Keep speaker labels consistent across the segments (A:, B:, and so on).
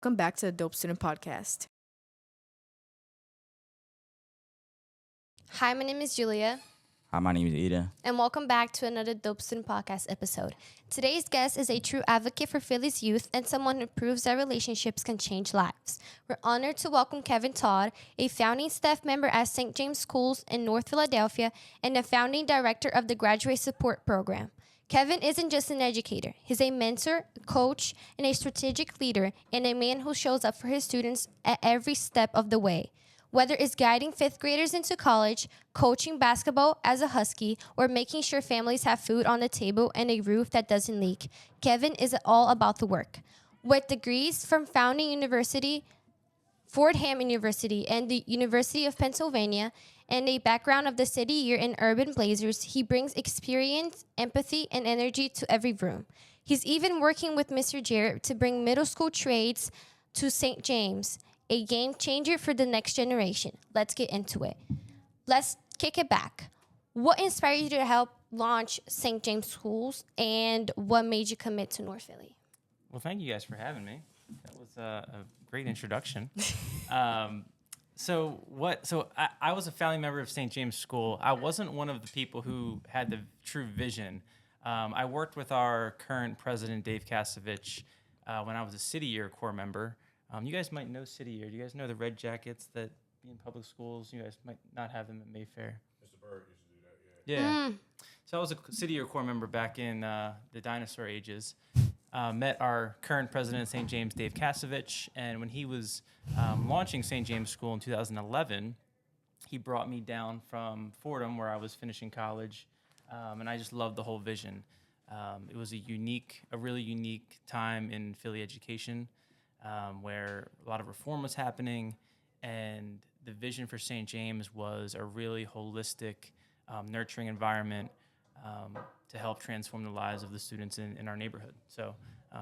A: welcome back to the Dope Student Podcast.
B: Hi, my name is Julia,
C: Hi, my name is Ida.
B: and welcome back to another Dope Student Podcast episode. Today's guest is a true advocate for Philly's youth and someone who proves that relationships can change lives. We're honored to welcome Kevin Todd, a founding staff member at St. James Schools in North Philadelphia and the founding director of the Graduate Support Program. Kevin isn't just an educator. He's a mentor, a coach, and a strategic leader, and a man who shows up for his students at every step of the way. Whether it's guiding fifth graders into college, coaching basketball as a Husky, or making sure families have food on the table and a roof that doesn't leak, Kevin is all about the work. With degrees from Founding University, Fordham University, and the University of Pennsylvania, and a background of the city year in Urban Blazers, he brings experience, empathy, and energy to every room. He's even working with Mr. Jarrett to bring middle school trades to St. James, a game changer for the next generation. Let's get into it. Let's kick it back. What inspired you to help launch St. James Schools, and what made you commit to North Philly?
D: Well, thank you guys for having me. That was a great introduction. So I was a founding member of St. James School. I wasn't one of the people who had the true vision. I worked with our current president, Dave Kasovich, when I was a City Year Corps member. You guys might know City Year. Do you guys know the red jackets that be in public schools? You guys might not have them at Mayfair.
E: Mr. Bird used to do that, yeah.
D: Yeah. So I was a City Year Corps member back in the dinosaur ages. Met our current president of St. James, Dave Kasovich, and when he was launching St. James School in 2011, he brought me down from Fordham, where I was finishing college, and I just loved the whole vision. It was a really unique time in Philly education, where a lot of reform was happening, and the vision for St. James was a really holistic, nurturing environment to help transform the lives of the students in our neighborhood. So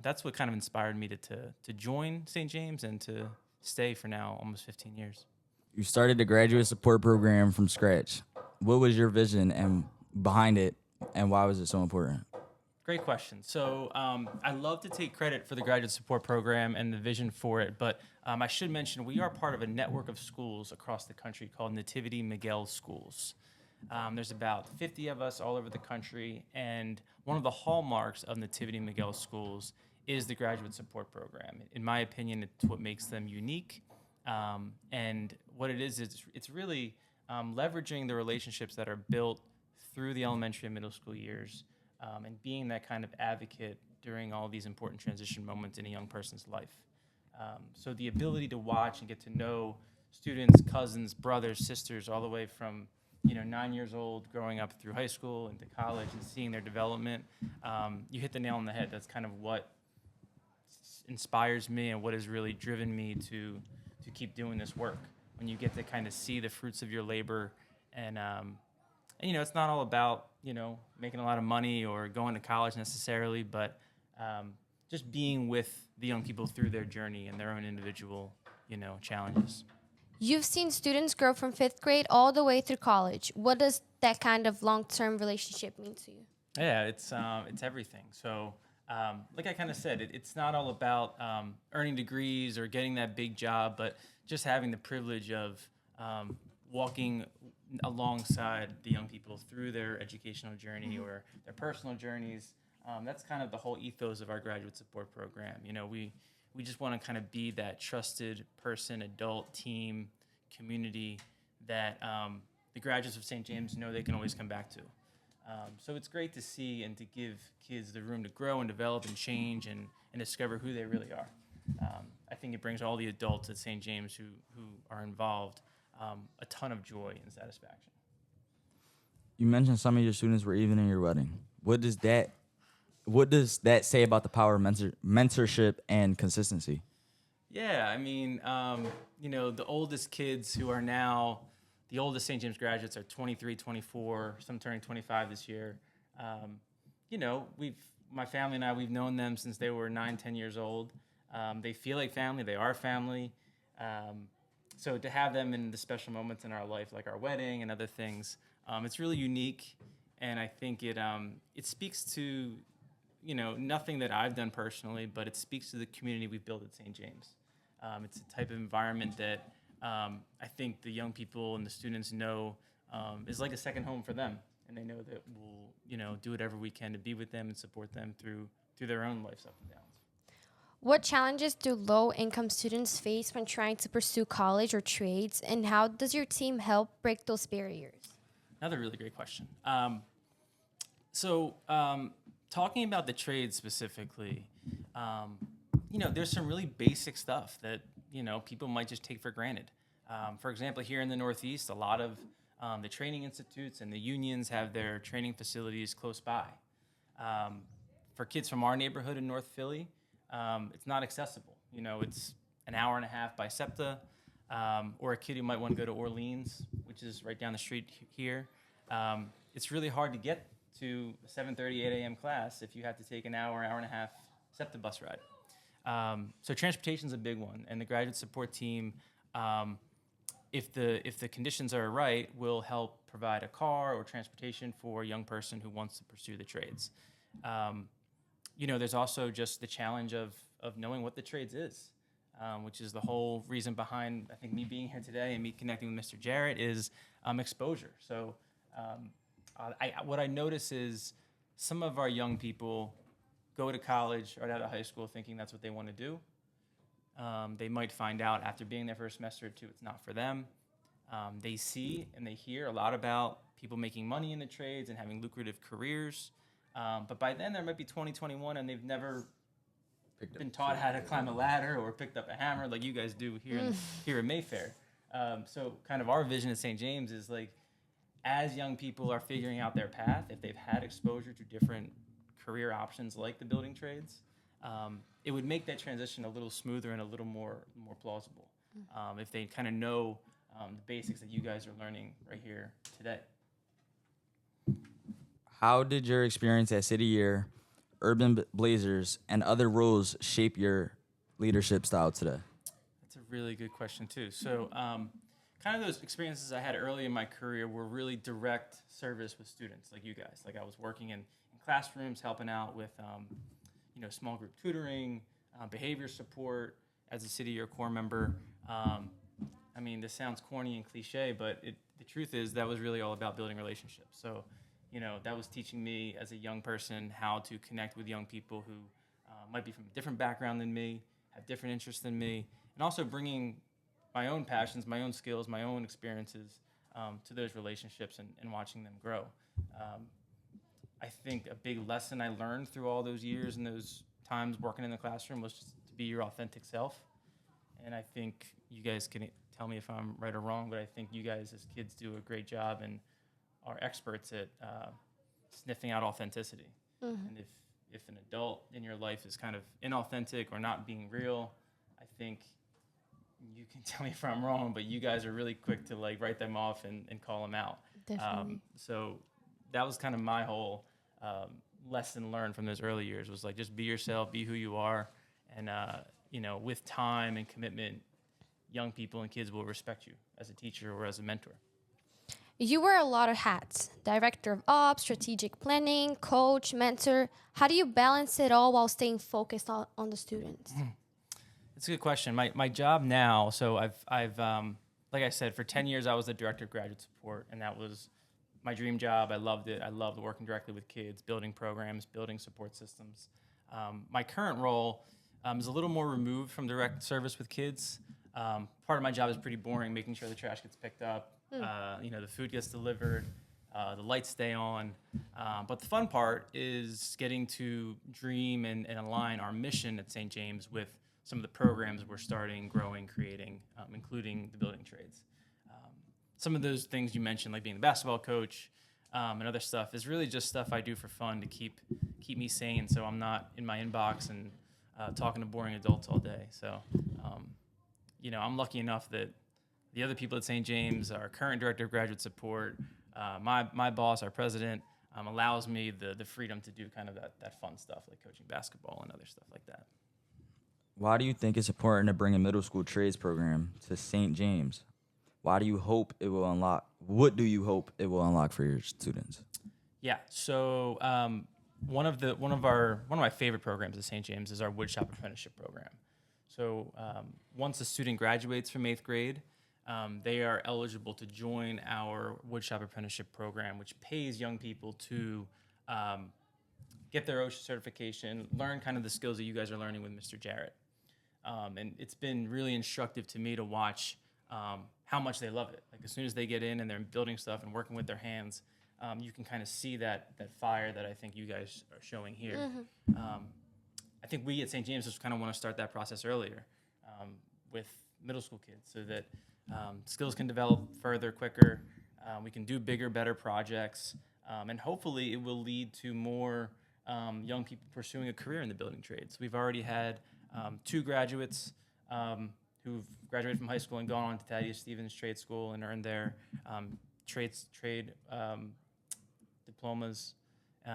D: that's what kind of inspired me to join St. James and to stay for now almost 15 years.
C: You started the graduate support program from scratch. What was your vision and behind it, and why was it so important?
D: Great question. So I love to take credit for the graduate support program and the vision for it, but I should mention we are part of a network of schools across the country called Nativity Miguel Schools. There's about 50 of us all over the country, and one of the hallmarks of Nativity Miguel Schools is the graduate support program. In my opinion, it's what makes them unique, and what it is it's really leveraging the relationships that are built through the elementary and middle school years, and being that kind of advocate during all these important transition moments in a young person's life. So the ability to watch and get to know students, cousins, brothers, sisters, all the way from 9 years old, growing up through high school into college and seeing their development, you hit the nail on the head. That's kind of what inspires me and what has really driven me to keep doing this work. When you get to kind of see the fruits of your labor, and it's not all about making a lot of money or going to college necessarily, but just being with the young people through their journey and their own individual challenges.
B: You've seen students grow from fifth grade all the way through college. What does that kind of long-term relationship mean to you?
D: Yeah, it's everything. So, like I kind of said, it's not all about earning degrees or getting that big job, but just having the privilege of walking alongside the young people through their educational journey or their personal journeys. That's kind of the whole ethos of our graduate support program. We just want to kind of be that trusted person, adult, team, community that the graduates of St. James know they can always come back to. So it's great to see and to give kids the room to grow and develop and change and discover who they really are. I think it brings all the adults at St. James who are involved a ton of joy and satisfaction.
C: You mentioned some of your students were even in your wedding. What does that say about the power of mentorship and consistency?
D: Yeah, I mean, the oldest kids who are now the oldest St. James graduates are 23, 24, some turning 25 this year. My family and I, we've known them since they were 9, 10 years old. They feel like family. They are family. So to have them in the special moments in our life, like our wedding and other things, it's really unique. And I think it speaks to, nothing that I've done personally, but it speaks to the community we've built at St. James. It's a type of environment that I think the young people and the students know is like a second home for them, and they know that we'll do whatever we can to be with them and support them through their own life's ups and downs.
B: What challenges do low-income students face when trying to pursue college or trades, and how does your team help break those barriers?
D: Another really great question. Talking about the trades specifically, there's some really basic stuff that people might just take for granted. For example, here in the Northeast, a lot of the training institutes and the unions have their training facilities close by. For kids from our neighborhood in North Philly, it's not accessible. It's an hour and a half by SEPTA, or a kid who might want to go to Orleans, which is right down the street here. It's really hard to get to a 7:30, 8 a.m. class if you have to take an hour and a half SEPTA bus ride. So transportation is a big one, and the graduate support team, if the conditions are right, will help provide a car or transportation for a young person who wants to pursue the trades. There's also just the challenge of knowing what the trades is, which is the whole reason behind, I think, me being here today and me connecting with Mr. Jarrett is exposure. So what I notice is some of our young people go to college right out of high school thinking that's what they want to do. They might find out after being there for a semester or two it's not for them. They see and they hear a lot about people making money in the trades and having lucrative careers. But by then, there might be 2021, and they've never been taught how to climb a ladder or picked up a hammer like you guys do here in Mayfair. So kind of our vision at St. James is like, as young people are figuring out their path, if they've had exposure to different career options like the building trades, it would make that transition a little smoother and a little more plausible if they kind of know the basics that you guys are learning right here today.
C: How did your experience at City Year, Urban Blazers, and other roles shape your leadership style today?
D: That's a really good question, too. So kind of those experiences I had early in my career were really direct service with students like you guys. Like I was working in classrooms, helping out with small group tutoring, behavior support as a City Year Corps member. This sounds corny and cliche, but the truth is that was really all about building relationships. So that was teaching me as a young person how to connect with young people who might be from a different background than me, have different interests than me, and also bringing my own passions, my own skills, my own experiences to those relationships and watching them grow. I think a big lesson I learned through all those years and those times working in the classroom was just to be your authentic self. And I think you guys can tell me if I'm right or wrong, but I think you guys as kids do a great job and are experts at sniffing out authenticity. Mm-hmm. And if an adult in your life is kind of inauthentic or not being real, I think you can tell me if I'm wrong, but you guys are really quick to like write them off and call them out.
B: Definitely.
D: So that was kind of my whole lesson learned from those early years was like, just be yourself, be who you are. And, with time and commitment, young people and kids will respect you as a teacher or as a mentor.
B: You wear a lot of hats: director of ops, strategic planning, coach, mentor. How do you balance it all while staying focused on the students?
D: That's a good question. My job now, so I've like I said, for 10 years I was the director of graduate support, and that was my dream job. I loved it. I loved working directly with kids, building programs, building support systems. My current role is a little more removed from direct service with kids. Part of my job is pretty boring, making sure the trash gets picked up, the food gets delivered, the lights stay on. But the fun part is getting to dream and align our mission at St. James with some of the programs we're starting, growing, creating, including the building trades. Some of those things you mentioned, like being the basketball coach and other stuff, is really just stuff I do for fun to keep me sane, so I'm not in my inbox and talking to boring adults all day. So, I'm lucky enough that the other people at St. James, our current director of graduate support, my boss, our president, allows me the freedom to do kind of that fun stuff, like coaching basketball and other stuff like that.
C: Why do you think it's important to bring a middle school trades program to St. James? Why do you hope it will unlock? What do you hope it will unlock for your students?
D: Yeah, so one of my favorite programs at St. James is our woodshop apprenticeship program. So once a student graduates from 8th grade, they are eligible to join our woodshop apprenticeship program, which pays young people to get their OSHA certification, learn kind of the skills that you guys are learning with Mr. Jarrett. And it's been really instructive to me to watch how much they love it. Like as soon as they get in and they're building stuff and working with their hands, you can kind of see that fire that I think you guys are showing here. I think we at St. James just kind of want to start that process earlier with middle school kids so that skills can develop further, quicker. We can do bigger, better projects. And hopefully it will lead to more young people pursuing a career in the building trades. We've already had 2 graduates who've graduated from high school and gone on to Thaddeus Stevens Trade School and earned their trade diplomas.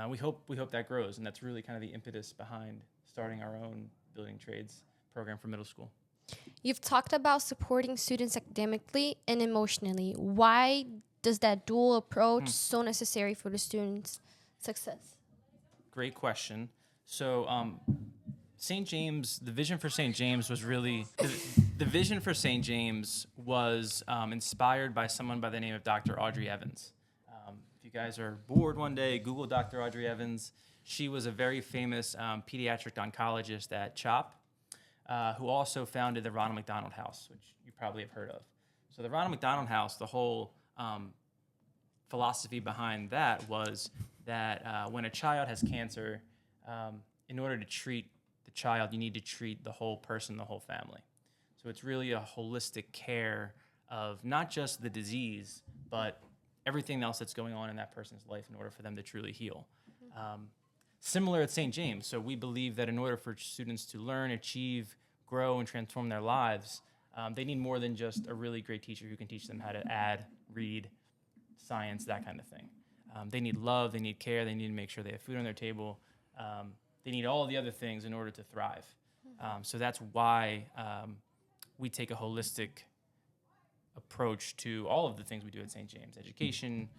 D: We hope that grows, and that's really kind of the impetus behind starting our own building trades program for middle school.
B: You've talked about supporting students academically and emotionally. Why does that dual approach so necessary for the students' success?
D: Great question. So St. James, the vision for St. James was really, the vision for St. James was inspired by someone by the name of Dr. Audrey Evans. If you guys are bored one day, Google Dr. Audrey Evans. She was a very famous pediatric oncologist at CHOP, who also founded the Ronald McDonald House, which you probably have heard of. So the Ronald McDonald House, the whole philosophy behind that was that when a child has cancer, in order to treat the child, you need to treat the whole person, the whole family. So it's really a holistic care of not just the disease, but everything else that's going on in that person's life in order for them to truly heal. Similar at St. James. So we believe that in order for students to learn, achieve, grow, and transform their lives, they need more than just a really great teacher who can teach them how to add, read, science, that kind of thing. They need love, they need care, they need to make sure they have food on their table. They need all of the other things in order to thrive. So that's why we take a holistic approach to all of the things we do at St. James: education,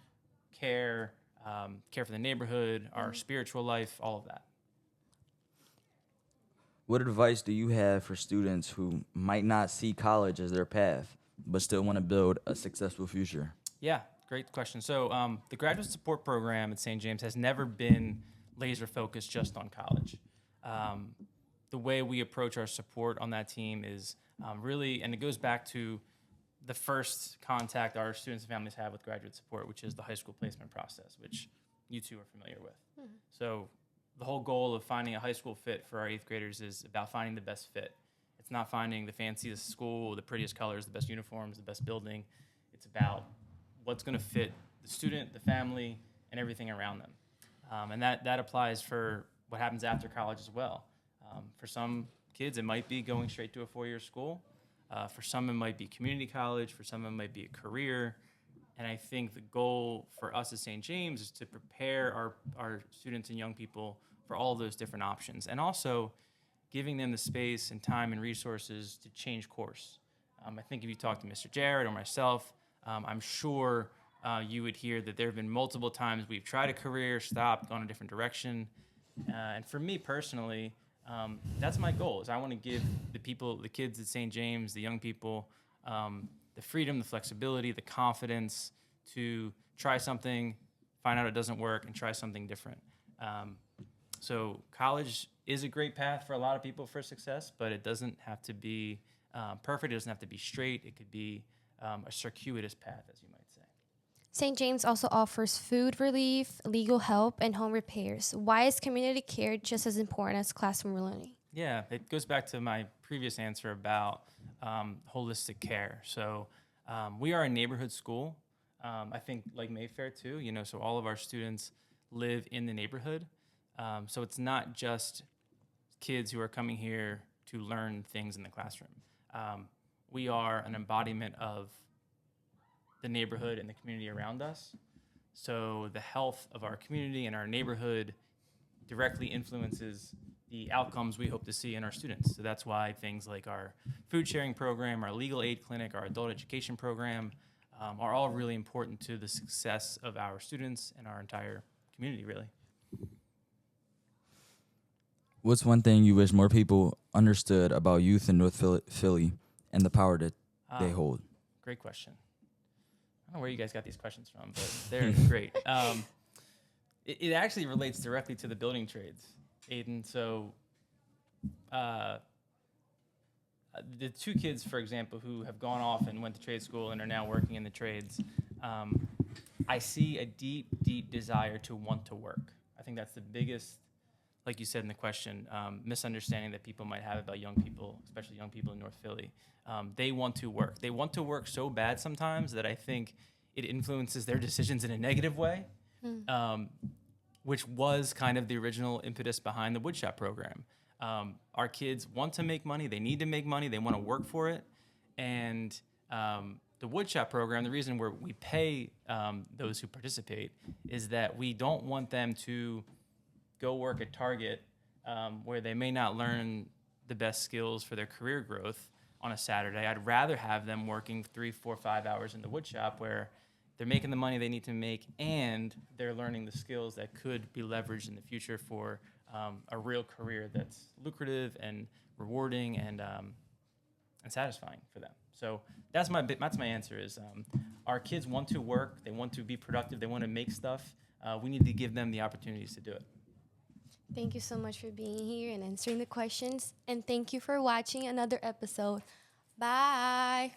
D: care, care for the neighborhood, our spiritual life, all of that.
C: What advice do you have for students who might not see college as their path, but still want to build a successful future?
D: Yeah, great question. So the graduate support program at St. James has never been laser focused just on college. The way we approach our support on that team is really, and it goes back to the first contact our students and families have with graduate support, which is the high school placement process, which you two are familiar with. So the whole goal of finding a high school fit for our 8th graders is about finding the best fit. It's not finding the fanciest school, the prettiest colors, the best uniforms, the best building. It's about what's going to fit the student, the family, and everything around them. And that applies for what happens after college as well. For some kids, it might be going straight to a 4-year school. For some, it might be community college. For some, it might be a career. And I think the goal for us at St. James is to prepare our students and young people for all of those different options, and also giving them the space and time and resources to change course. I think if you talk to Mr. Jarrett or myself, I'm sure you would hear that there have been multiple times we've tried a career, stopped, gone a different direction. And for me personally, that's my goal. Is I want to give the kids at St. James, the young people, the freedom, the flexibility, the confidence to try something, find out it doesn't work, and try something different. So college is a great path for a lot of people for success, but it doesn't have to be perfect. It doesn't have to be straight. It could be a circuitous path, as you might say.
B: St. James also offers food relief, legal help, and home repairs. Why is community care just as important as classroom learning?
D: Yeah, it goes back to my previous answer about holistic care. So we are a neighborhood school. I think like Mayfair too, so all of our students live in the neighborhood. So it's not just kids who are coming here to learn things in the classroom. We are an embodiment of the neighborhood and the community around us. So the health of our community and our neighborhood directly influences the outcomes we hope to see in our students. So that's why things like our food sharing program, our legal aid clinic, our adult education program are all really important to the success of our students and our entire community, really.
C: What's one thing you wish more people understood about youth in North Philly and the power that they hold?
D: Great question. I don't know where you guys got these questions from, but they're great. It actually relates directly to the building trades, Aiden. So the two kids, for example, who have gone off and went to trade school and are now working in the trades, I see a deep, deep desire to want to work. I think that's the biggest, like you said in the question, misunderstanding that people might have about young people, especially young people in North Philly. They want to work. They want to work so bad sometimes that I think it influences their decisions in a negative way, which was kind of the original impetus behind the woodshop program. Our kids want to make money. They need to make money. They want to work for it. And the woodshop program, the reason we pay those who participate is that we don't want them to go work at Target where they may not learn the best skills for their career growth on a Saturday. I'd rather have them working 3, 4, 5 hours in the woodshop where they're making the money they need to make and they're learning the skills that could be leveraged in the future for a real career that's lucrative and rewarding and satisfying for them. So that's my answer is our kids want to work, they want to be productive, they want to make stuff. We need to give them the opportunities to do it.
B: Thank you so much for being here and answering the questions. And thank you for watching another episode. Bye.